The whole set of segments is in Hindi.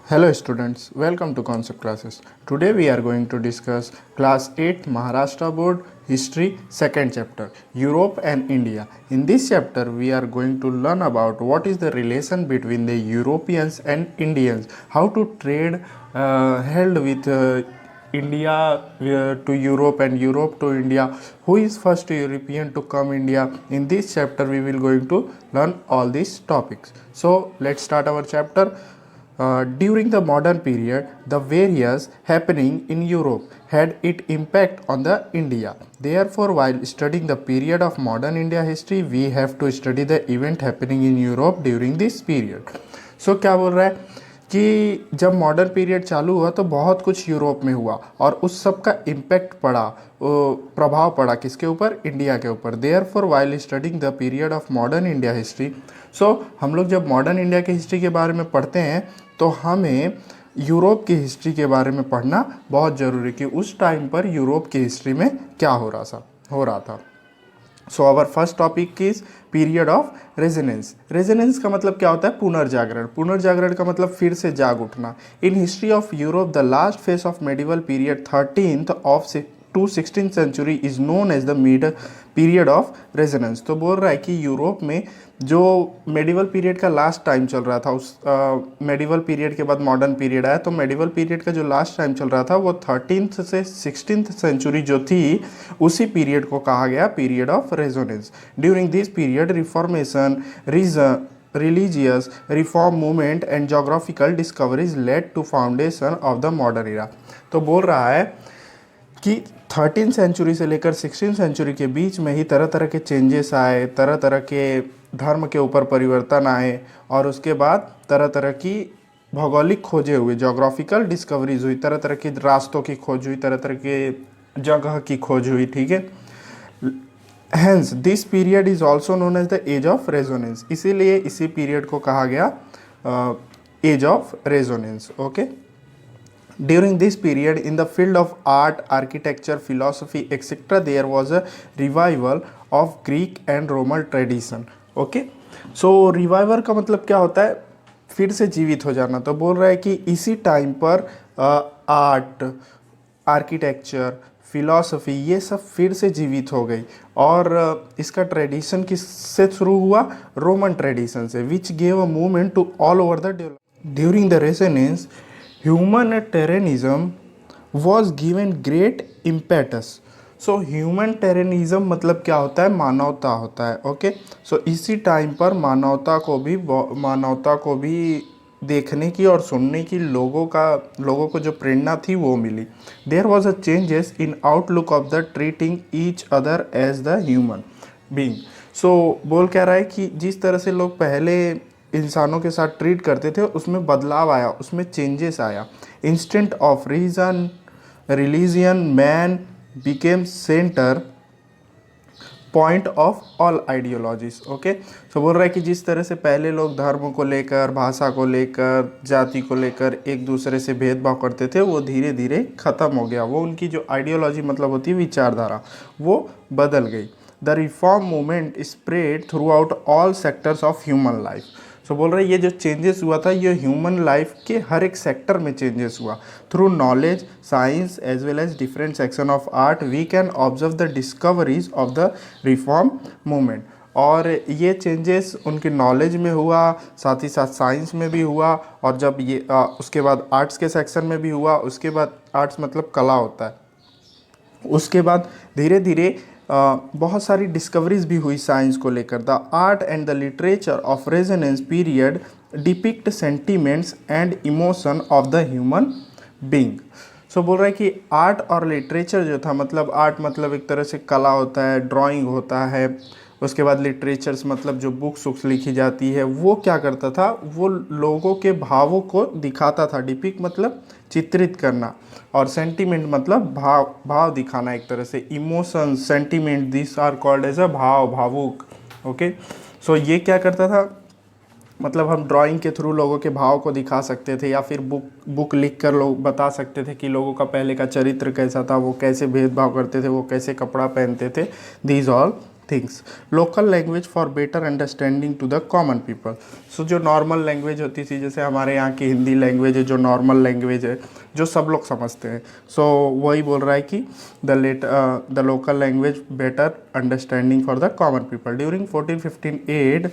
Hello students, welcome to Concept Classes. Today we are going to discuss Class 8 Maharashtra Board History second chapter Europe and India. In this chapter we are going to learn about what is the relation between the Europeans and Indians, how to trade held with India to Europe and Europe to India, who is first European to come India. In this chapter we will going to learn all these topics. So let's start our chapter. During the modern period, the various happening in Europe had its impact on the India. Therefore, while studying the period of modern India history, we have to study the event happening in Europe during this period. So क्या बोल रहा है कि जब मॉडर्न पीरियड चालू हुआ तो बहुत कुछ यूरोप में हुआ और उस सब का इम्पैक्ट पड़ा, प्रभाव पड़ा किसके ऊपर? इंडिया के ऊपर. There for while studying the period of modern India history, so हम लोग जब मॉडर्न इंडिया की हिस्ट्री के बारे में पढ़ते हैं तो हमें यूरोप की हिस्ट्री के बारे में पढ़ना बहुत ज़रूरी कि उस टाइम पर यूरोप की हिस्ट्री में क्या हो रहा था. So our first topic is period of renaissance. Renaissance का मतलब क्या होता है? पुनर्जागरण. पुनर्जागरण का मतलब फिर से जाग उठना. In history of Europe the last phase of medieval period 13th of to 16th century is known as the mid period of renaissance. तो बोल रहा है कि यूरोप में जो मेडिवल पीरियड का लास्ट टाइम चल रहा था, उस मेडिवल पीरियड के बाद मॉडर्न पीरियड आया, तो मेडिवल पीरियड का जो लास्ट टाइम चल रहा था वो 13th से 16th सेंचुरी जो थी उसी पीरियड को कहा गया period of resonance. During this period reformation, religious reform movement and geographical discoveries led to foundation of the modern era. तो बोल रहा है कि 13th सेंचुरी से लेकर 16th सेंचुरी के बीच में ही तरह तरह के चेंजेस आए, तरह तरह के धर्म के ऊपर परिवर्तन आए और उसके बाद तरह तरह की भौगोलिक खोजें हुई, जोग्राफिकल डिस्कवरीज हुई, तरह तरह के रास्तों की खोज हुई, तरह तरह के जगह की खोज हुई. ठीक है. Hence, this period is also known as the age of resonance. इसीलिए इसी पीरियड को कहा गया age of renaissance. Okay. During this period, in the field of art, architecture, philosophy, etc., there was a revival of Greek and Roman tradition. Okay? So, revival का मतलब क्या होता है? फिर से जीवित हो जाना. तो बोल रहा है कि इसी टाइम पर आर्ट, आर्किटेक्चर, फिलॉसफी ये सब फिर से जीवित हो गई और इसका ट्रेडिशन किससे शुरू हुआ? रोमन ट्रेडिशन से, which gave a movement to all over the development. During the renaissance humanitarianism was given great impetus. So humanitarianism मतलब क्या होता है? मानवता होता है. ओके. सो इसी टाइम पर मानवता को भी देखने की और सुनने की लोगों को जो प्रेरणा थी वो मिली. There was a changes in outlook of the treating each other as the human being. So बोल क्या रहा है कि जिस तरह से लोग पहले इंसानों के साथ ट्रीट करते थे उसमें बदलाव आया, उसमें चेंजेस आया. Instant of religion man became centre point of all ideologies. Okay. तो बोल रहा है कि जिस तरह से पहले लोग धर्म को लेकर, भाषा को लेकर, जाति को लेकर एक दूसरे से भेदभाव करते थे वो धीरे धीरे ख़त्म हो गया. वो उनकी जो आइडियोलॉजी मतलब होती है विचारधारा वो बदल गई. The reform movement spread throughout all sectors of human life. So बोल रहे हैं ये जो चेंजेस हुआ था ये ह्यूमन लाइफ के हर एक सेक्टर में चेंजेस हुआ. Through knowledge, science as well as different section of art we can observe the discoveries of the reform movement. और ये चेंजेस उनके नॉलेज में हुआ, साथ ही साथ साइंस में भी हुआ और जब ये उसके बाद आर्ट्स के सेक्शन में भी हुआ. उसके बाद आर्ट्स मतलब कला होता है. उसके बाद धीरे धीरे बहुत सारी डिस्कवरीज भी हुई साइंस को लेकर. The art and the literature of renaissance period depict sentiments and emotion of the human being. So बोल रहा है कि आर्ट और लिटरेचर जो था, मतलब आर्ट मतलब एक तरह से कला होता है, ड्राइंग होता है. उसके बाद लिटरेचर्स मतलब जो बुक्स लिखी जाती है वो क्या करता था? वो लोगों के भावों को दिखाता था. डिपिक्ट मतलब चित्रित करना और सेंटीमेंट मतलब भाव दिखाना एक तरह से. Emotion, sentiment, this are called as a भावुक. ओके. सो ये क्या करता था? मतलब हम ड्राइंग के थ्रू लोगों के भाव को दिखा सकते थे या फिर बुक लिख कर लोग बता सकते थे कि लोगों का पहले का चरित्र कैसा था, वो कैसे भेदभाव करते थे, वो कैसे कपड़ा पहनते थे. These all things, local language for better understanding to the common people. So जो नॉर्मल लैंग्वेज होती थी, जैसे हमारे यहाँ की हिंदी लैंग्वेज है, जो नॉर्मल लैंग्वेज है, जो सब लोग समझते हैं, सो वही बोल रहा है कि the local language better understanding for the common people. During 1458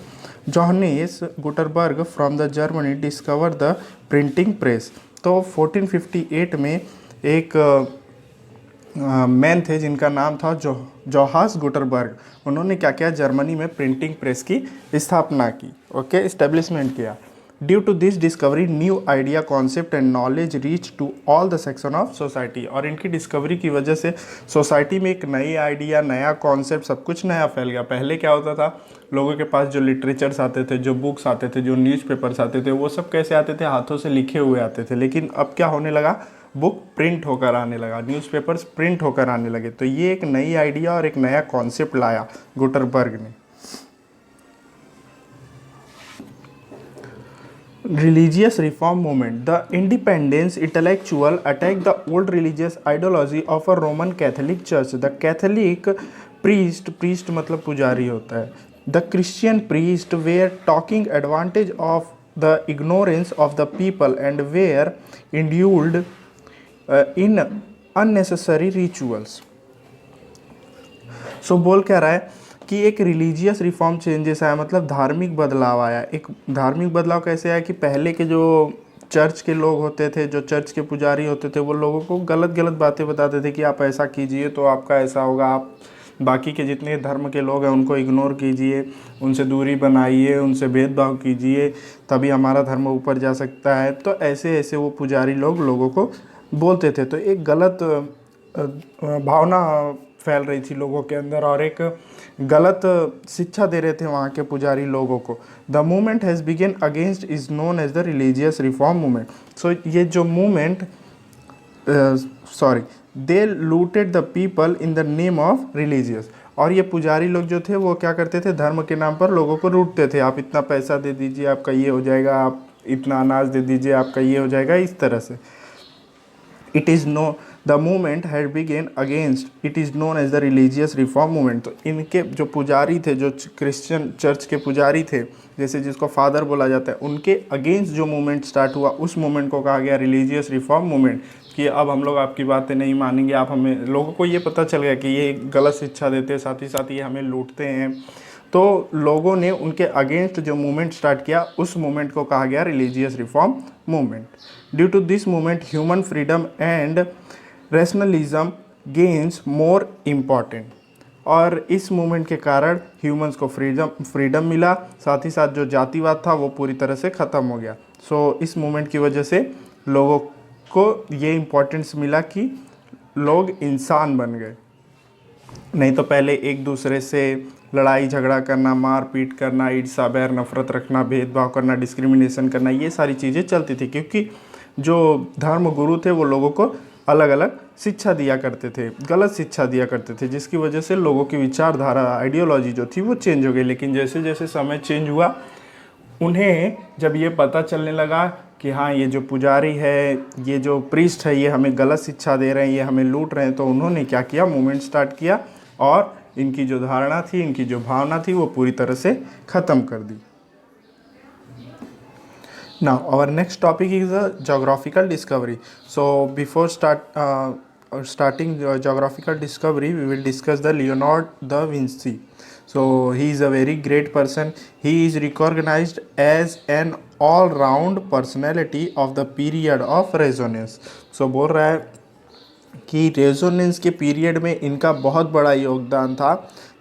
Johannes Gutenberg from the Germany discover the printing press. तो 1458 में एक मैन थे जिनका नाम था जोहास गुटरबर्ग। उन्होंने क्या किया, जर्मनी में प्रिंटिंग प्रेस की स्थापना की, ओके, इस्टेब्लिशमेंट किया। Due to this discovery new idea, concept and knowledge reach to all the section of society. और इनकी डिस्कवरी की वजह से सोसाइटी में एक नई आइडिया, नया कॉन्सेप्ट, सब कुछ नया फैल गया। पहले क्या होता था, लोगों के पास जो लिटरेचर्स आते थे, जो बुक्स आते थे, जो न्यूज़पेपर्स आते थे, वो सब कैसे आते थे, हाथों से लिखे हुए आते थे। लेकिन अब क्या होने लगा, बुक प्रिंट होकर आने लगा, न्यूज़पेपर्स प्रिंट होकर आने लगे। तो ये एक नई आइडिया और एक नया कॉन्सेप्ट लाया गुटरबर्ग ने। Religious reform movement. The independence intellectual attacked the old religious ideology of a Roman Catholic Church. The Catholic priest मतलब पुजारी होता है, the Christian priest were taking advantage of the ignorance of the people and were indulged in unnecessary rituals. सो बोल क्या रहा है कि एक रिलीजियस रिफॉर्म चेंजेस आया, मतलब धार्मिक बदलाव आया। एक धार्मिक बदलाव कैसे आया कि पहले के जो चर्च के लोग होते थे, जो चर्च के पुजारी होते थे, वो लोगों को गलत गलत बातें बताते थे कि आप ऐसा कीजिए तो आपका ऐसा होगा, आप बाकी के जितने धर्म के लोग हैं उनको इग्नोर कीजिए, उनसे दूरी बनाइए, उनसे भेदभाव कीजिए, तभी हमारा धर्म ऊपर जा सकता है। तो ऐसे ऐसे वो पुजारी लोग लोगों को बोलते थे। तो एक गलत भावना फैल रही थी लोगों के अंदर और एक गलत शिक्षा दे रहे थे वहाँ के पुजारी लोगों को। The movement has begin against is known as the religious reform movement. So ये जो movement they looted the people in the name of religious. और ये पुजारी लोग जो थे वो क्या करते थे, धर्म के नाम पर लोगों को लूटते थे। आप इतना पैसा दे दीजिए आपका ये हो जाएगा, आप इतना अनाज दे दीजिए आपका ये हो जाएगा, इस तरह से। It is no the movement had begin against it is known as the religious reform movement. तो इनके जो पुजारी थे, जो क्रिश्चियन चर्च के पुजारी थे, जैसे जिसको फादर बोला जाता है, उनके अगेंस्ट जो मूवमेंट स्टार्ट हुआ, उस मूवमेंट को कहा गया रिलीजियस रिफॉर्म मूवमेंट। कि अब हम लोग आपकी बातें नहीं मानेंगे, आप हमें, लोगों को ये पता चल गया कि ये गलत शिक्षा देते हैं, साथ ही साथ ये हमें लूटते हैं। तो लोगों ने उनके अगेंस्ट जो मूवमेंट स्टार्ट किया, उस मूवमेंट को कहा गया religious reform movement. Due to this movement human freedom and rationalism gains more important. और इस मूवमेंट के कारण ह्यूमंस को फ्रीडम मिला, साथ ही साथ जो जातिवाद था वो पूरी तरह से ख़त्म हो गया। सो इस मूवमेंट की वजह से लोगों को ये इम्पोर्टेंस मिला कि लोग इंसान बन गए। नहीं तो पहले एक दूसरे से लड़ाई झगड़ा करना, मार पीट करना, ईर्ष्या बैर नफरत रखना, भेदभाव करना, डिस्क्रिमिनेशन करना, ये सारी चीज़ें चलती थी। क्योंकि जो धर्म गुरु थे वो लोगों को अलग अलग शिक्षा दिया करते थे, गलत शिक्षा दिया करते थे, जिसकी वजह से लोगों की विचारधारा, आइडियोलॉजी जो थी वो चेंज हो गई। लेकिन जैसे जैसे समय चेंज हुआ, उन्हें जब ये पता चलने लगा कि हाँ, ये जो पुजारी है, ये जो प्रीस्ट है, ये हमें गलत शिक्षा दे रहे हैं, ये हमें लूट रहे हैं, तो उन्होंने क्या किया, मूवमेंट स्टार्ट किया और इनकी जो धारणा थी, इनकी जो भावना थी, वो पूरी तरह से ख़त्म कर दी। Now our next topic is a geographical discovery. So before starting geographical discovery, we will discuss the Leonardo da Vinci. So he is a very great person. He is recognized as an all-round personality of the period of Renaissance. So बोल रहा है कि रेजोनेंस के पीरियड में इनका बहुत बड़ा योगदान था।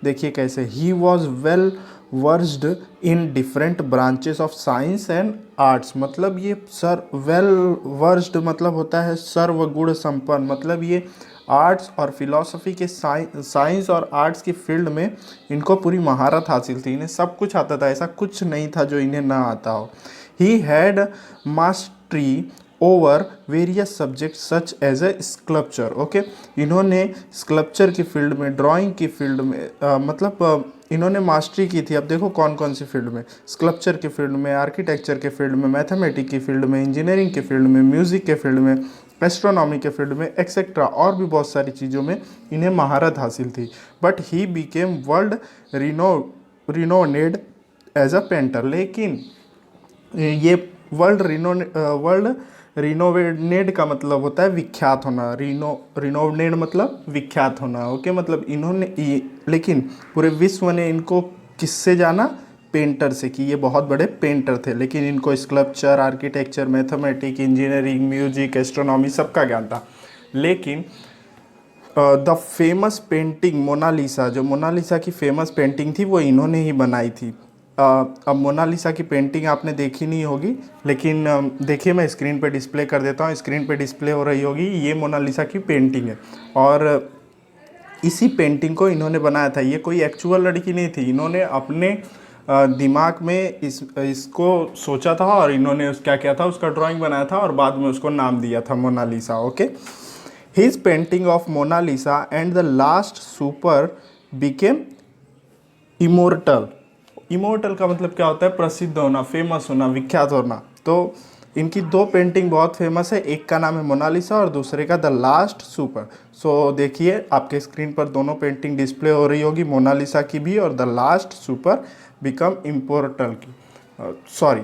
देखिए कैसे, he was well versed in different branches of science and arts. मतलब ये वेल वर्स्ड मतलब होता है सर्वगुण संपन्न, मतलब ये आर्ट्स और फिलॉसफी के साइंस और आर्ट्स की फील्ड में इनको पूरी महारत हासिल थी। इन्हें सब कुछ आता था, ऐसा कुछ नहीं था जो इन्हें ना आता हो। He had mastery over various subject such as a sculpture. Okay, इन्होंने स्कल्पचर की फील्ड में, ड्राइंग की फील्ड में, मतलब इन्होंने मास्टरी की थी। अब देखो कौन कौन सी फील्ड में, स्कल्पचर के फील्ड में, आर्किटेक्चर के फील्ड में, मैथमेटिक्स की फील्ड में, इंजीनियरिंग के फील्ड में, म्यूज़िक के फील्ड में, एस्ट्रोनॉमी के फील्ड में, एक्सेट्रा, और भी बहुत सारी चीज़ों में इन्हें महारत हासिल थी। But he became world renowned as a painter. लेकिन ये वर्ल्ड रिनोवेटेड का मतलब होता है विख्यात होना, रिनोवेटेड मतलब विख्यात होना, ओके। मतलब इन्होंने लेकिन पूरे विश्व ने इनको किससे जाना, पेंटर से, कि ये बहुत बड़े पेंटर थे। लेकिन इनको sculpture, architecture, mathematics, engineering, music, astronomy सबका ज्ञान था। लेकिन द फेमस पेंटिंग मोनालिसा, जो मोनालिसा की फेमस पेंटिंग थी वो इन्होंने ही बनाई थी। अब मोनालिसा की पेंटिंग आपने देखी नहीं होगी, लेकिन देखिए मैं स्क्रीन पे डिस्प्ले कर देता हूँ। स्क्रीन पे डिस्प्ले हो रही होगी, ये मोनालिसा की पेंटिंग है। और इसी पेंटिंग को इन्होंने बनाया था। ये कोई एक्चुअल लड़की नहीं थी, इन्होंने अपने दिमाग में इसको सोचा था और इन्होंने क्या किया था, उसका ड्राइंग बनाया था और बाद में उसको नाम दिया था Mona Lisa, okay. His painting of Mona Lisa and the last supper became immortal. Immortal का मतलब क्या होता है, प्रसिद्ध होना, फेमस होना, विख्यात होना। तो इनकी दो पेंटिंग बहुत फेमस है, एक का नाम है मोनालिसा और दूसरे का द लास्ट सुपर। सो देखिए आपके स्क्रीन पर दोनों पेंटिंग डिस्प्ले हो रही होगी, मोनालिसा की भी और द लास्ट सुपर बिकम इम्पोर्टल की, सॉरी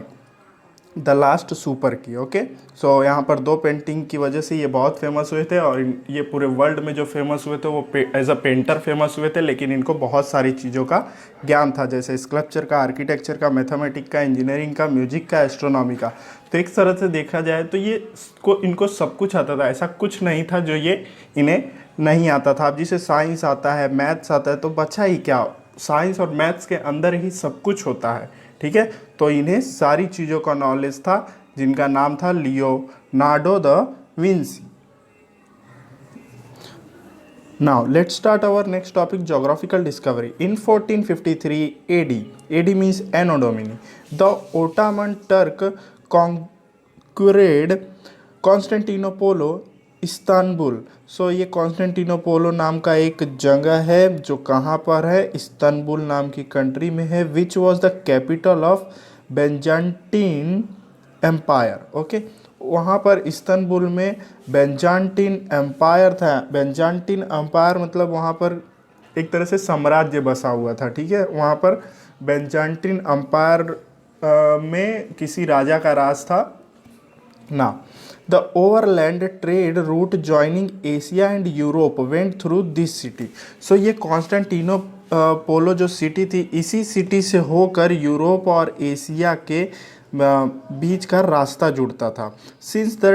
द लास्ट सुपर की, ओके। सो यहाँ पर दो पेंटिंग की वजह से ये बहुत फेमस हुए थे और ये पूरे वर्ल्ड में जो फेमस हुए थे वो एज अ पेंटर फेमस हुए थे। लेकिन इनको बहुत सारी चीज़ों का ज्ञान था, जैसे स्कल्पचर का, आर्किटेक्चर का, मैथमेटिक्स का, इंजीनियरिंग का, म्यूजिक का, एस्ट्रोनॉमी का। तो एक तरह से देखा जाए तो इनको सब कुछ आता था, ऐसा कुछ नहीं था जो ये इन्हें नहीं आता था। अब जिसे साइंस आता है, मैथ्स आता है, तो बचा ही क्या, साइंस और मैथ्स के अंदर ही सब कुछ होता है, ठीक है। तो इन्हें सारी चीज़ों का नॉलेज था, जिनका नाम था Leonardo da Vinci. Now let's start our next topic, geographical discovery. In 1453 AD, AD means Anno Domini, the Ottoman Turk conquered Constantinople Istanbul. So ये कॉन्स्टेंटिनोपोलो नाम का एक जगह है जो कहाँ पर है, इस्तांबुल नाम की कंट्री में है, which was the capital of Byzantine empire, okay. वहाँ पर इस्तांबुल में बेंजान्टीन एम्पायर था। बेंजान्टीन एम्पायर मतलब वहाँ पर एक तरह से साम्राज्य बसा हुआ था, ठीक है। वहाँ पर बेंजान्टीन एम्पायर में किसी राजा का राज था ना। The overland trade route joining Asia and Europe went through this city. So ये कॉन्स्टेंटिनो पोलो जो सिटी थी, इसी सिटी से होकर यूरोप और एशिया के बीच का रास्ता जुड़ता था। Since the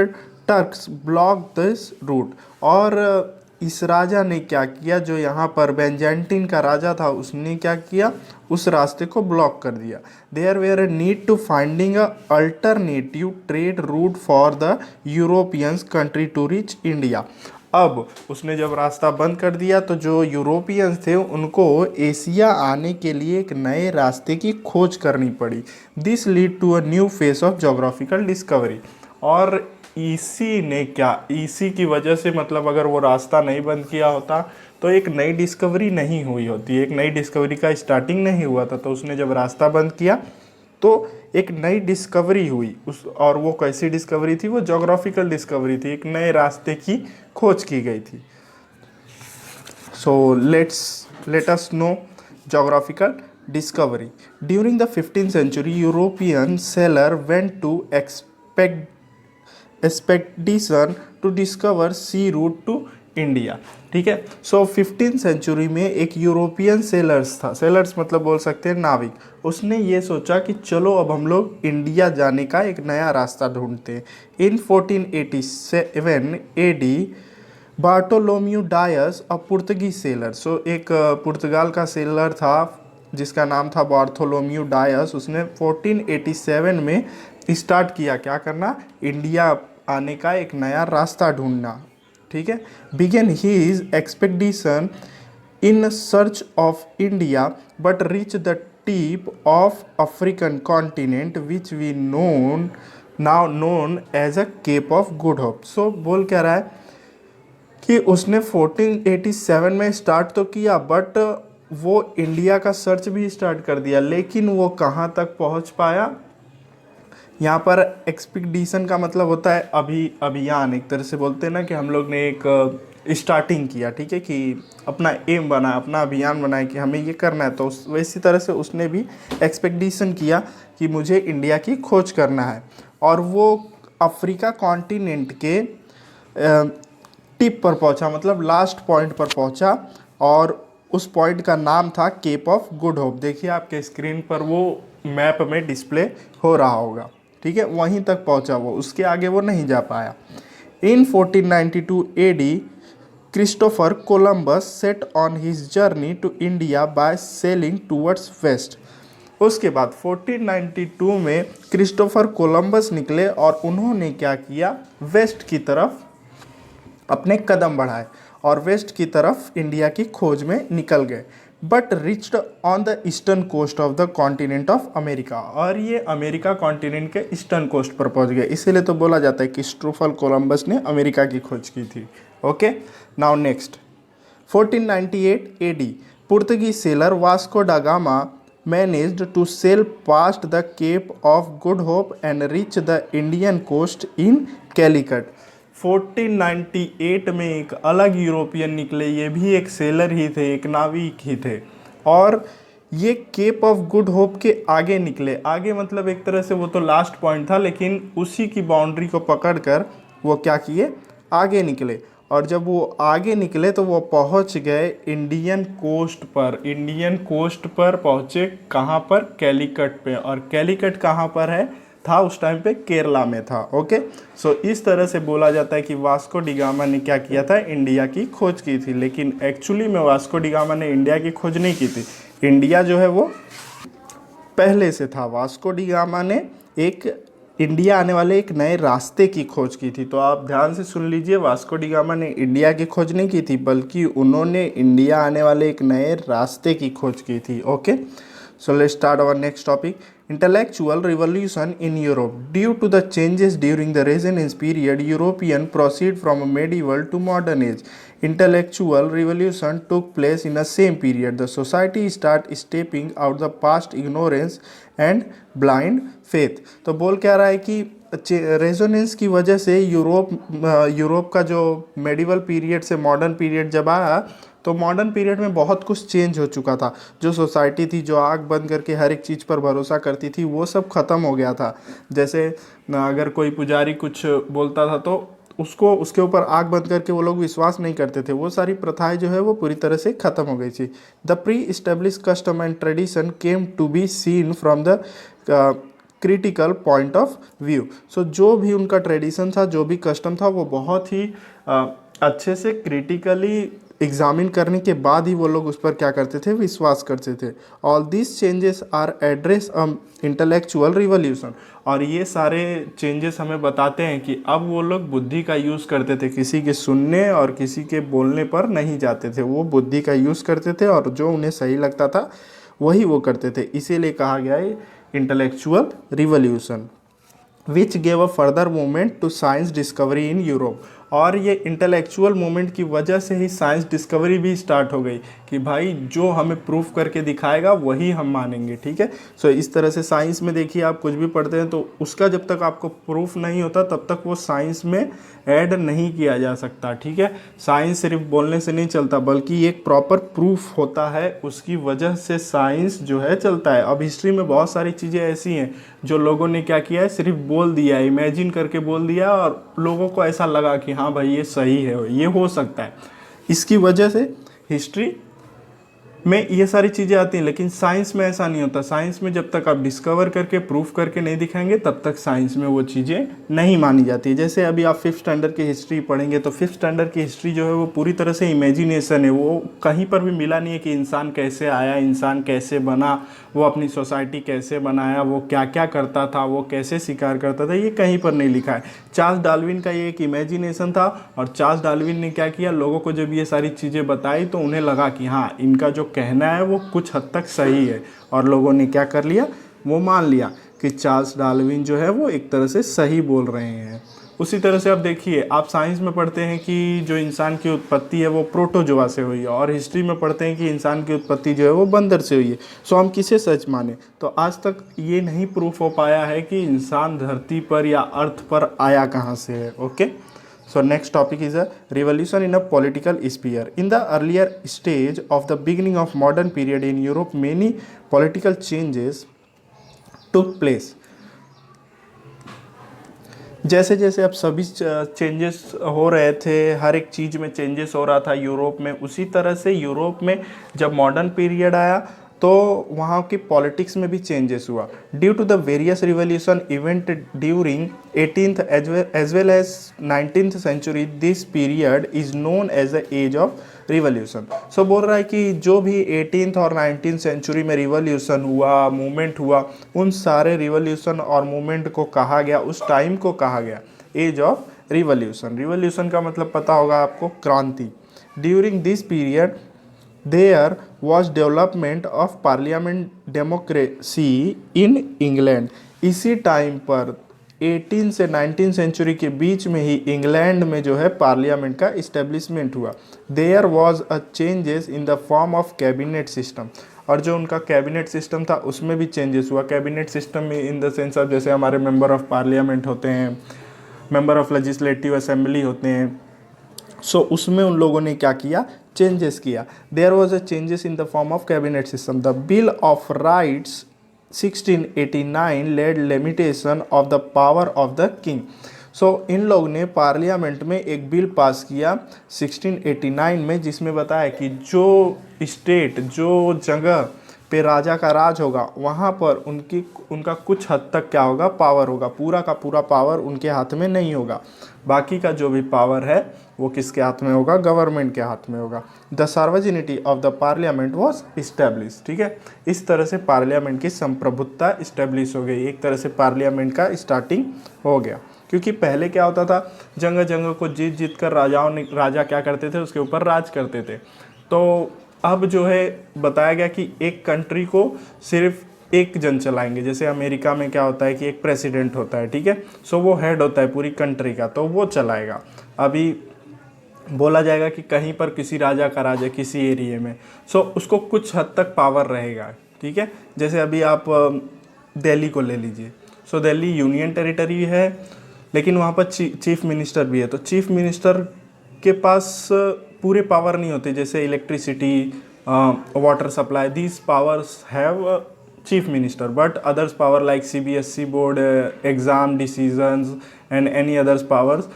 Turks block this route, और इस राजा ने क्या किया, जो यहाँ पर बेंजान्टीन का राजा था, उसने क्या किया, उस रास्ते को ब्लॉक कर दिया। There were a need to finding a alternative trade route for the Europeans country to reach India. अब उसने जब रास्ता बंद कर दिया तो जो यूरोपियंस थे उनको एशिया आने के लिए एक नए रास्ते की खोज करनी पड़ी। This lead to a new phase of geographical discovery. और इसी की वजह से, मतलब अगर वो रास्ता नहीं बंद किया होता तो एक नई डिस्कवरी नहीं हुई होती, एक नई डिस्कवरी का स्टार्टिंग नहीं हुआ था। तो उसने जब रास्ता बंद किया तो एक नई डिस्कवरी हुई और वो कैसी डिस्कवरी थी, वो जोग्राफिकल डिस्कवरी थी, एक नए रास्ते की खोज की गई थी। So let us know geographical discovery. During the 15th century, European sailor went to expedition to discover sea route to India, ठीक है। सो 15th सेंचुरी में एक यूरोपियन सेलर्स था, सेलर्स मतलब बोल सकते हैं नाविक, उसने ये सोचा कि चलो अब हम लोग इंडिया जाने का एक नया रास्ता ढूंढते हैं। इन 1487 AD बार्टोलोम्यू डायस अ पुर्तगीज सेलर, सो एक पुर्तगाल का सेलर था जिसका नाम था बार्थोलोम्यू डायस, उसने 1487 में स्टार्ट किया क्या करना, इंडिया आने का एक नया रास्ता ढूंढना, ठीक है। Began his expedition in search of India but reach the tip of African continent which we now known as a Cape of Good Hope. So बोल क्या रहा है कि उसने 1487 में स्टार्ट तो किया, बट वो इंडिया का सर्च भी स्टार्ट कर दिया, लेकिन वो कहाँ तक पहुँच पाया। यहाँ पर एक्सपीडिशन का मतलब होता है अभियान, एक तरह से बोलते हैं ना कि हम लोग ने एक स्टार्टिंग किया, ठीक है, कि अपना एम बनाया, अपना अभियान बनाया कि हमें ये करना है। तो वैसी तरह से उसने भी एक्सपेक्टेशन किया कि मुझे इंडिया की खोज करना है, और वो अफ्रीका कॉन्टिनेंट के टिप पर पहुंचा, मतलब लास्ट पॉइंट पर पहुंचा, और उस पॉइंट का नाम था केप ऑफ गुड होप। देखिए आपके स्क्रीन पर वो मैप में डिस्प्ले हो रहा होगा, ठीक है, वहीं तक पहुंचा वो, उसके आगे वो नहीं जा पाया। In 1492 AD Christopher Columbus set on his journey to India by sailing towards west. उसके बाद 1492 में क्रिस्टोफर कोलंबस निकले और उन्होंने क्या किया, वेस्ट की तरफ अपने कदम बढ़ाए और वेस्ट की तरफ इंडिया की खोज में निकल गए, but reached on the eastern coast of the continent of America. और ये अमेरिका कॉन्टिनेंट के ईस्टर्न कोस्ट पर पहुंच गए, इसीलिए तो बोला जाता है कि क्रिस्टोफर कोलंबस ने अमेरिका की खोज की थी। Okay, now next 1498 AD Portuguese seller Vasco डा gamma managed to sail past the Cape of Good Hope and reach the Indian coast in Calicut। 1498 में एक अलग यूरोपियन निकले, ये भी एक सेलर ही थे, एक नाविक ही थे, और ये केप ऑफ गुड होप के आगे निकले। आगे मतलब एक तरह से वो तो लास्ट पॉइंट था, लेकिन उसी की बाउंड्री को पकड़कर वो क्या किए, आगे निकले। और जब वो आगे निकले तो वो पहुंच गए इंडियन कोस्ट पर। इंडियन कोस्ट पर पहुंचे कहाँ पर, कैलीकट पे। और कैलीकट कहाँ पर है, था उस टाइम पे केरला में था। ओके, सो इस तरह से बोला जाता है कि वास्को डी गामा ने क्या किया था, इंडिया की खोज की थी। लेकिन एक्चुअली में वास्को डी गामा ने इंडिया की खोज नहीं की थी, इंडिया जो है वो पहले से था। वास्को डी गामा ने एक इंडिया आने वाले एक नए रास्ते की खोज की थी। तो आप ध्यान से सुन लीजिए, वास्को डी गामा ने इंडिया की खोज नहीं की थी, बल्कि उन्होंने इंडिया आने वाले एक नए रास्ते की खोज की थी। Okay, so let's start our next topic, intellectual revolution in Europe। Due to the changes during the Renaissance period, European proceed from medieval to modern age। Intellectual revolution took place in the same period। The society start stepping out the past ignorance and blind faith। तो बोल क्या रहा है कि रेजोनेंस की वजह से यूरोप का जो मेडिवल पीरियड से मॉडर्न पीरियड जब आया, तो मॉडर्न पीरियड में बहुत कुछ चेंज हो चुका था। जो सोसाइटी थी, जो आग बंद करके हर एक चीज़ पर भरोसा करती थी, वो सब ख़त्म हो गया था। जैसे अगर कोई पुजारी कुछ बोलता था तो उसके ऊपर आग बंद करके वो लोग विश्वास नहीं करते थे। वो सारी प्रथाएं जो है वो पूरी तरह से ख़त्म हो गई थी। The pre establish custom and tradition came to be seen from the critical point of view. So जो भी उनका ट्रेडिशन था, जो भी कस्टम था, वो बहुत ही अच्छे से क्रिटिकली एग्जामिन करने के बाद ही वो लोग उस पर क्या करते थे, विश्वास करते थे। All this changes are address intellectual revolution. और ये सारे चेंजेस हमें बताते हैं कि अब वो लोग बुद्धि का यूज़ करते थे, किसी के सुनने और किसी के बोलने पर नहीं जाते थे। वो बुद्धि का यूज़ करते थे और जो उन्हें सही लगता था वही वो करते थे। इसीलिए कहा गया है intellectual revolution, which gave a further movement to science discovery in Europe. और ये इंटेलेक्चुअल मूवमेंट की वजह से ही साइंस डिस्कवरी भी स्टार्ट हो गई कि भाई जो हमें प्रूफ करके दिखाएगा वही हम मानेंगे। ठीक है, सो इस तरह से साइंस में देखिए, आप कुछ भी पढ़ते हैं तो उसका जब तक आपको प्रूफ नहीं होता तब तक वो साइंस में ऐड नहीं किया जा सकता। ठीक है, साइंस सिर्फ बोलने से नहीं चलता, बल्कि एक प्रॉपर प्रूफ होता है, उसकी वजह से साइंस जो है चलता है। अब हिस्ट्री में बहुत सारी चीज़ें ऐसी हैं जो लोगों ने क्या किया है, सिर्फ बोल दिया, इमेजिन करके बोल दिया और लोगों को ऐसा लगा कि हाँ भाई ये सही है, ये हो सकता है। इसकी वजह से हिस्ट्री में ये सारी चीज़ें आती हैं। लेकिन साइंस में ऐसा नहीं होता। साइंस में जब तक आप डिस्कवर करके प्रूफ करके नहीं दिखाएंगे तब तक साइंस में वो चीज़ें नहीं मानी जाती। जैसे अभी आप 5th स्टैंडर्ड की हिस्ट्री पढ़ेंगे तो 5th स्टैंडर्ड की हिस्ट्री जो है वो पूरी तरह से इमेजिनेशन है। वो कहीं पर भी मिला नहीं है कि इंसान कैसे आया, इंसान कैसे बना, वो अपनी सोसाइटी कैसे बनाया, वो क्या क्या करता था, वो कैसे शिकार करता था, ये कहीं पर नहीं लिखा है। चार्ल्स डार्विन का ये एक इमेजिनेशन था और चार्ल्स डार्विन ने क्या किया, लोगों को जब ये सारी चीज़ें बताई तो उन्हें लगा कि हाँ इनका जो कहना है वो कुछ हद तक सही है, और लोगों ने क्या कर लिया, वो मान लिया कि चार्ल्स डार्विन जो है वो एक तरह से सही बोल रहे हैं। उसी तरह से अब देखिए, आप साइंस में पढ़ते हैं कि जो इंसान की उत्पत्ति है वो प्रोटोजोआ से हुई है, और हिस्ट्री में पढ़ते हैं कि इंसान की उत्पत्ति जो है वो बंदर से हुई है। सो हम किसे सच माने? तो आज तक ये नहीं प्रूफ हो पाया है कि इंसान धरती पर या अर्थ पर आया कहाँ से है। Okay, so next topic is a revolution in a political sphere. In the earlier stage of the beginning of modern period in Europe, many political changes took place. जैसे जैसे अब सभी चेंजेस हो रहे थे, हर एक चीज़ में चेंजेस हो रहा था यूरोप में, उसी तरह से यूरोप में जब मॉडर्न पीरियड आया तो वहाँ की पॉलिटिक्स में भी चेंजेस हुआ। Due to the various revolution event during 18th as well as 19th century, this period is known as the age of revolution. So बोल रहा है कि जो भी 18th और 19th सेंचुरी में रिवोल्यूशन हुआ, मूवमेंट हुआ, उन सारे रिवोल्यूशन और मूवमेंट को कहा गया, उस टाइम को कहा गया एज ऑफ रिवोल्यूशन। रिवोल्यूशन का मतलब पता होगा आपको, क्रांति। During this period there was development of parliament democracy in England. इसी टाइम पर 18 से 19 सेंचुरी के बीच में ही इंग्लैंड में जो है पार्लियामेंट का इस्टेब्लिशमेंट हुआ। There was a changes in the form of cabinet system, और जो उनका कैबिनेट सिस्टम था उसमें भी चेंजेस हुआ। कैबिनेट सिस्टम में इन द सेंस ऑफ जैसे हमारे मेंबर ऑफ पार्लियामेंट होते हैं, मेंबर ऑफ लेजिस्लेटिव असेंबली होते हैं, सो उसमें उन लोगों ने क्या किया, चेंजेस किया। There was a changes in the form of cabinet system. The bill of rights 1689 led limitation of the power of the king. So इन लोग ने पार्लियामेंट में एक बिल पास किया 1689 में, जिसमें बताया कि जो स्टेट, जो जगह पे राजा का राज होगा वहाँ पर उनका कुछ हद तक क्या होगा, पावर होगा। पूरा का पूरा पावर उनके हाथ में नहीं होगा, बाकी का जो भी पावर है वो किसके हाथ में होगा, गवर्नमेंट के हाथ में होगा। The sovereignty of the parliament was establish. ठीक है, इस तरह से पार्लियामेंट की संप्रभुता इस्टेब्लिश हो गई, एक तरह से पार्लियामेंट का स्टार्टिंग हो गया। क्योंकि पहले क्या होता था, जगह जगह को जीत जीत कर राजा क्या करते थे, उसके ऊपर राज करते थे। तो अब जो है बताया गया कि एक कंट्री को सिर्फ एक जन चलाएंगे। जैसे अमेरिका में क्या होता है कि एक प्रेसिडेंट होता है, ठीक है, सो वो हेड होता है पूरी कंट्री का, तो वो चलाएगा। अभी बोला जाएगा कि कहीं पर किसी राजा का राज है किसी एरिया में, सो उसको कुछ हद तक पावर रहेगा। ठीक है, जैसे अभी आप दिल्ली को ले लीजिए, सो दिल्ली यूनियन टेरिटरी है, लेकिन वहाँ पर चीफ मिनिस्टर भी है। तो चीफ मिनिस्टर के पास पूरे पावर नहीं होते, जैसे electricity, water supply, these powers have chief minister, but others power like CBSE board, exam decisions and any others powers,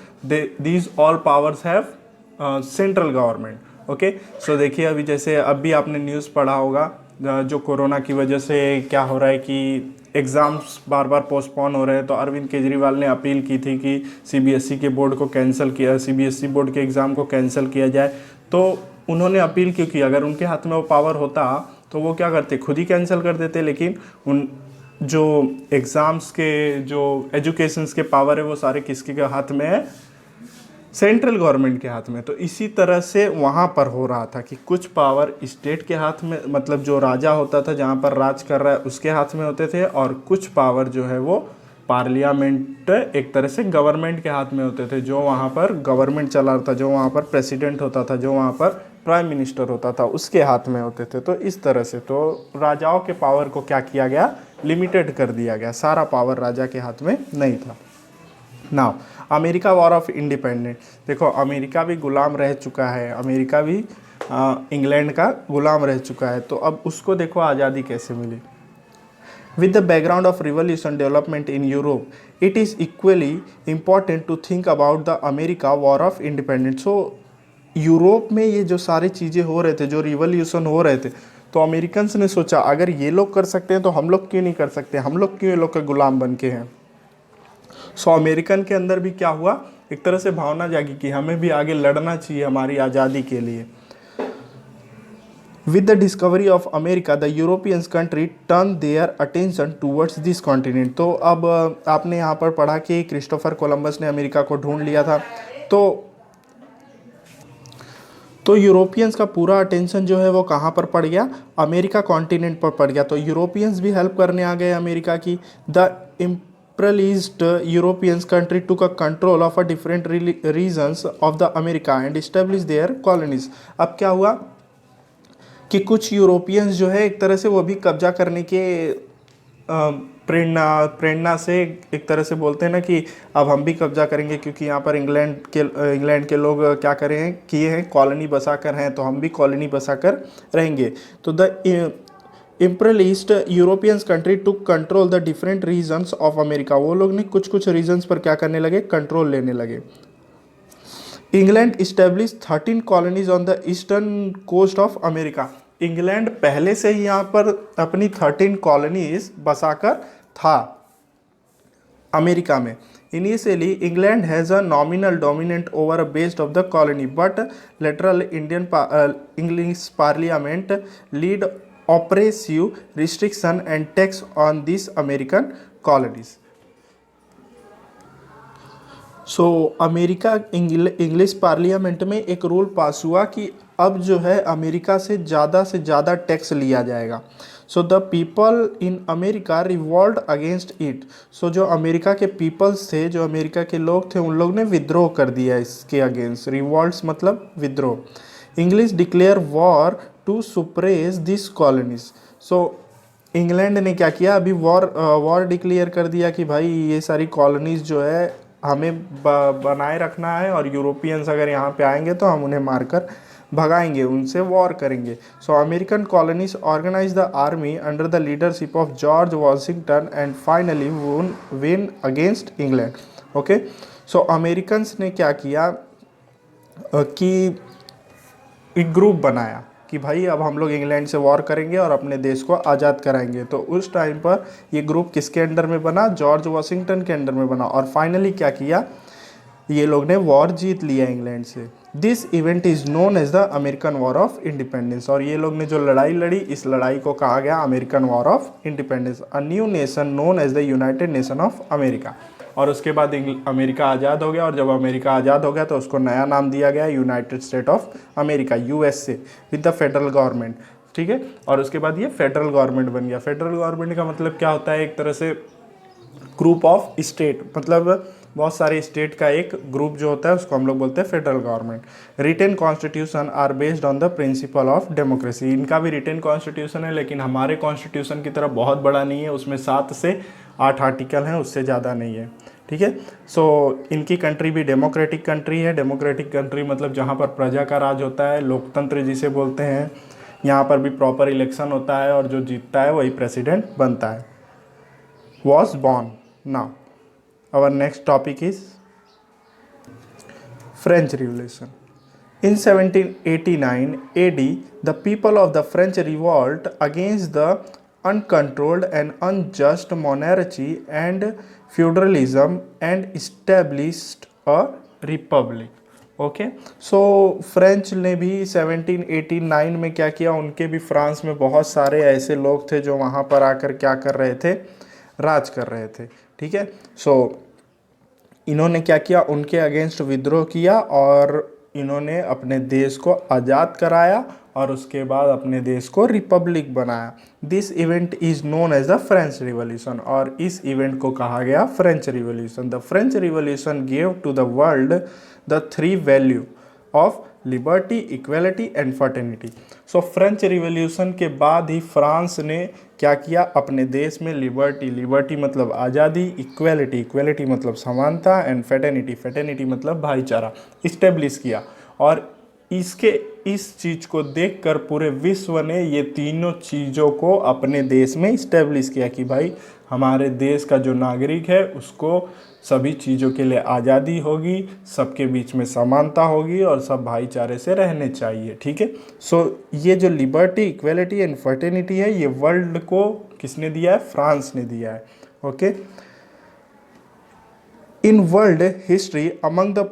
these all powers have central government। Okay, so देखिए अभी जैसे अभी आपने न्यूज़ पढ़ा होगा, जो कोरोना की वजह से क्या हो रहा है कि एग्ज़ाम्स बार बार पोस्टपोन हो रहे हैं, तो अरविंद केजरीवाल ने अपील की थी कि CBSE के बोर्ड को कैंसिल किया, CBSE बोर्ड के एग्ज़ाम को कैंसिल किया जाए। तो उन्होंने अपील क्यों की? अगर उनके हाथ में वो पावर होता तो वो क्या करते, खुद ही कैंसिल कर देते। लेकिन उन जो एग्ज़ाम्स के, जो एजुकेशंस के पावर है, वो सारे किसके हाथ में है, सेंट्रल गवर्नमेंट के हाथ में। तो इसी तरह से वहाँ पर हो रहा था कि कुछ पावर स्टेट के हाथ में, मतलब जो राजा होता था जहाँ पर राज कर रहा है उसके हाथ में होते थे, और कुछ पावर जो है वो पार्लियामेंट, एक तरह से गवर्नमेंट के हाथ में होते थे, जो वहाँ पर गवर्नमेंट चला रहा था, जो वहाँ पर प्रेसिडेंट होता था, जो वहाँ पर प्राइम मिनिस्टर होता था, उसके हाथ में होते थे। तो इस तरह से तो राजाओं के पावर को क्या किया गया, लिमिटेड कर दिया गया, सारा पावर राजा के हाथ में नहीं था। Now America war of independence, देखो अमेरिका भी गुलाम रह चुका है, अमेरिका भी इंग्लैंड का गुलाम रह चुका है। तो अब उसको देखो आज़ादी कैसे मिली। With the background of revolution development in Europe, it is equally important to think about the America War of Independence। So, Europe में ये जो सारी चीज़ें हो रहे थे, जो रिवॉल्यूशन हो रहे थे, तो अमेरिकन्स ने सोचा अगर ये लोग कर सकते हैं तो हम लोग क्यों नहीं कर सकते, हम लोग क्यों ये लोग के गुलाम बन के हैं। सो अमेरिकन के अंदर भी क्या हुआ, एक तरह से भावना जागी कि हमें भी आगे लड़ना चाहिए हमारी आज़ादी के लिए। With the discovery of America, the European country turned their attention towards this continent। तो अब आपने यहाँ पर पढ़ा कि क्रिस्टोफर कोलंबस ने अमेरिका को ढूंढ लिया था, तो यूरोपियंस का पूरा अटेंशन जो है वो कहाँ पर पड़ गया, अमेरिका कॉन्टिनेंट पर पड़ गया। तो यूरोपियंस भी हेल्प करने आ गए अमेरिका की। The imperialist European country took a control of a different regions of the America and established their colonies. अब क्या हुआ कि कुछ यूरोपियंस जो है एक तरह से वो भी कब्जा करने के प्रेरणा से एक तरह से बोलते हैं ना कि अब हम भी कब्जा करेंगे, क्योंकि यहाँ पर इंग्लैंड के लोग क्या करे हैं, किए हैं, कॉलोनी बसा कर हैं, तो हम भी कॉलोनी बसा कर रहेंगे. तो the imperialist Europeans country to control the different regions of America. वो लोग ने कुछ कुछ रीजन्स पर क्या करने लगे, कंट्रोल लेने लगे. England establish 13 colonies on the eastern coast of America. England पहले से ही यहाँ पर अपनी 13 कॉलोनीज बसाकर था अमेरिका में. Initially, England has a nominal dominant over a base of the colony, but lateral English Parliament lead oppressive restriction and tax on these American colonies. So America English parliament में एक रूल पास हुआ कि अब जो है अमेरिका से ज़्यादा टैक्स लिया जाएगा. So the people in America revolt against it. So जो अमेरिका के पीपल्स थे, जो अमेरिका के लोग थे, उन लोग ने विद्रोह कर दिया इसके अगेंस्ट. रिवॉल्ट्स मतलब विद्रोह. English declare war to suppress this colonies. So England ने क्या किया, अभी वॉर डिक्लेयर कर दिया कि भाई ये सारी कॉलोनीज जो है हमें बनाए रखना है, और यूरोपियंस अगर यहाँ पे आएंगे तो हम उन्हें मारकर भगाएंगे, उनसे वॉर करेंगे. So American colonies organise the army under the leadership of George Washington and finally win against England. Okay, so Americans ने क्या किया कि एक ग्रुप बनाया कि भाई अब हम लोग इंग्लैंड से वॉर करेंगे और अपने देश को आज़ाद कराएंगे. तो उस टाइम पर ये ग्रुप किसके अंडर में बना, जॉर्ज वॉशिंगटन के अंडर में बना. और फाइनली क्या किया, ये लोग ने वॉर जीत लिया इंग्लैंड से. This event is known as the American war of independence. और ये लोग ने जो लड़ाई लड़ी, इस लड़ाई को कहा गया American war of independence. A new nation known as the united nation of America. और उसके बाद अमेरिका आज़ाद हो गया, और जब अमेरिका आज़ाद हो गया तो उसको नया नाम दिया गया United state of America, USA, with the federal government. ठीक है, और उसके बाद ये फेडरल गवर्नमेंट बन गया. फेडरल गवर्नमेंट का मतलब क्या होता है, एक तरह से ग्रुप ऑफ स्टेट, मतलब बहुत सारे स्टेट का एक ग्रुप जो होता है उसको हम लोग बोलते हैं federal government. Written constitution are based on the principle of democracy. इनका भी रिटेन कॉन्स्टिट्यूशन है, लेकिन हमारे कॉन्स्टिट्यूशन की तरह बहुत बड़ा नहीं है. उसमें 7 से 8 आर्टिकल हैं, उससे ज़्यादा नहीं है. ठीक है, सो इनकी कंट्री भी डेमोक्रेटिक कंट्री है. डेमोक्रेटिक कंट्री मतलब जहाँ पर प्रजा का राज होता है, लोकतंत्र जिसे बोलते हैं. यहाँ पर भी प्रॉपर इलेक्शन होता है, और जो जीतता है वही प्रेसिडेंट बनता है. Was born. Now our next topic is French Revolution. In 1789 AD, the people of the French revolt against the uncontrolled and unjust monarchy and feudalism and established a republic. Okay, so French ने भी 1789 में क्या किया, उनके भी फ्रांस में बहुत सारे ऐसे लोग थे जो वहाँ पर आकर क्या कर रहे थे, राज कर रहे थे. ठीक है, सो इन्होंने क्या किया, उनके अगेंस्ट विद्रोह किया, और इन्होंने अपने देश को आज़ाद कराया, और उसके बाद अपने देश को रिपब्लिक बनाया. This event is known as the French revolution. और इस इवेंट को कहा गया French revolution. The French revolution give to the world the 3 value of liberty, equality and fraternity. So French revolution के बाद ही फ्रांस ने क्या किया, अपने देश में लिबर्टी मतलब आज़ादी, इक्वलिटी मतलब समानता, एंड फैटर्निटी मतलब भाईचारा इस्टेब्लिश किया. और इस चीज़ को देखकर पूरे विश्व ने ये तीनों चीज़ों को अपने देश में इस्टेब्लिश किया कि भाई हमारे देश का जो नागरिक है उसको सभी चीज़ों के लिए आज़ादी होगी, सबके बीच में समानता होगी, और सब भाईचारे से रहने चाहिए. ठीक है, सो ये जो लिबर्टी, इक्वलिटी एंड फर्टर्निटी है, ये वर्ल्ड को किसने दिया है, फ्रांस ने दिया है. Okay, in world history among the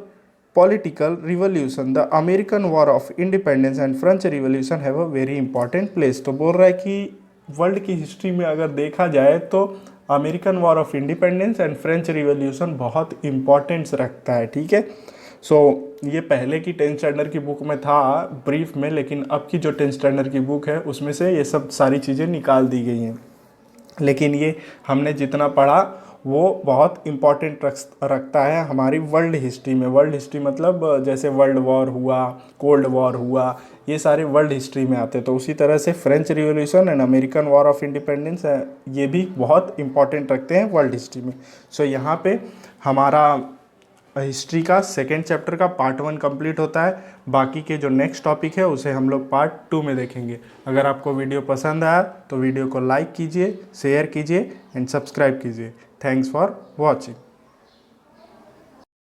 political revolution, the American War of Independence and French Revolution have a very important place. तो बोल रहा है कि वर्ल्ड की हिस्ट्री में अगर देखा जाए तो American war of independence and French revolution बहुत इम्पॉर्टेंस रखता है. ठीक है, सो ये पहले की 10th स्टैंडर्ड की बुक में था ब्रीफ में, लेकिन अब की जो 10th स्टैंडर्ड की बुक है उसमें से ये सब सारी चीज़ें निकाल दी गई हैं. लेकिन ये हमने जितना पढ़ा वो बहुत इम्पॉर्टेंट रखता है हमारी वर्ल्ड हिस्ट्री में। वर्ल्ड हिस्ट्री मतलब जैसे वर्ल्ड वॉर हुआ, कोल्ड वॉर हुआ, ये सारे वर्ल्ड हिस्ट्री में आते हैं। तो उसी तरह से French revolution and American war of independence ये भी बहुत इंपॉर्टेंट रखते हैं वर्ल्ड हिस्ट्री में। सो यहाँ पे हमारा हिस्ट्री का सेकेंड चैप्टर का पार्ट 1 कंप्लीट होता है। बाकी के जो नेक्स्ट टॉपिक है उसे हम लोग पार्ट 2 में देखेंगे। अगर आपको वीडियो पसंद आया तो वीडियो को लाइक कीजिए, शेयर कीजिए एंड सब्सक्राइब कीजिए। Thanks for watching.